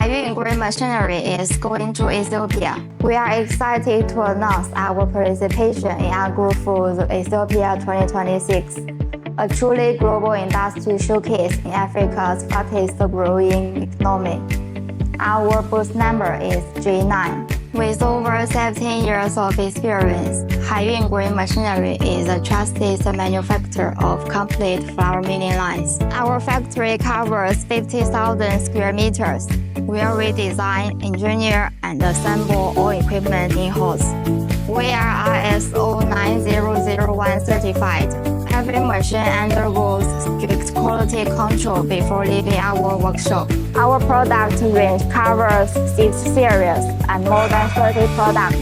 Haiyun Green Machinery is going to Ethiopia. We are excited to announce our participation in Agro-Food Ethiopia 2026, a truly global industry showcase in Africa's fastest-growing economy. Our booth number is J9. With over 17 years of experience, Haiyun Green Machinery is a trusted manufacturer of complete flour milling lines. Our factory covers 50,000 square meters, where we design, engineer, and assemble all equipment in-house. We are ISO 9001 certified. Every machine undergoes strict quality control before leaving our workshop. Our product range covers 6 series and more than 30 products,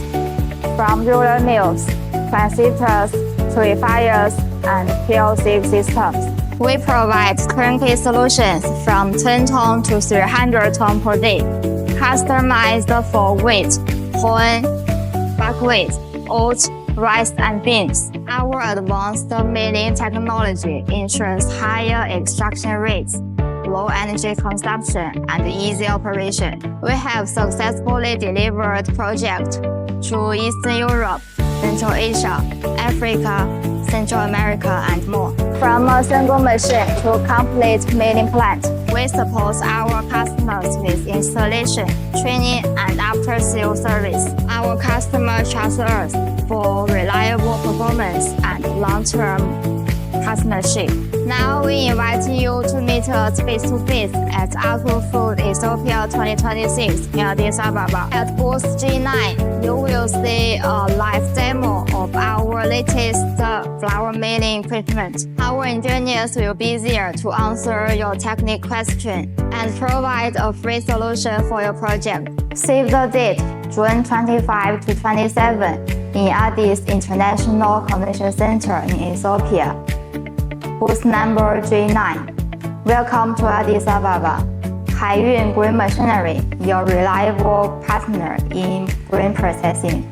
from roller mills, transistors, purifiers, and PLC systems. We provide turnkey solutions from 10 ton to 300 ton per day, customized for wheat, corn, buckwheat, oats, rice, and beans. Our advanced milling technology ensures higher extraction rates, low energy consumption, and easy operation. We have successfully delivered projects to Eastern Europe, Central Asia, Africa, Central America, and more. From a single machine to a complete milling plant, we support our customers with installation, training, and after-sales service. Our customers trust us for reliable performance and long-term partnership. Now we invite you to meet us face-to-face at Agro-Food Ethiopia 2026 in Addis Ababa. At booth G9, you will see a live demo of our latest flour milling equipment. Our engineers will be there to answer your technical question and provide a free solution for your project. Save the date, June 25 to 27 in Addis International Convention Center in Ethiopia. Booth number J9. Welcome to Addis Ababa. Haiyun Green Machinery, your reliable partner in grain processing.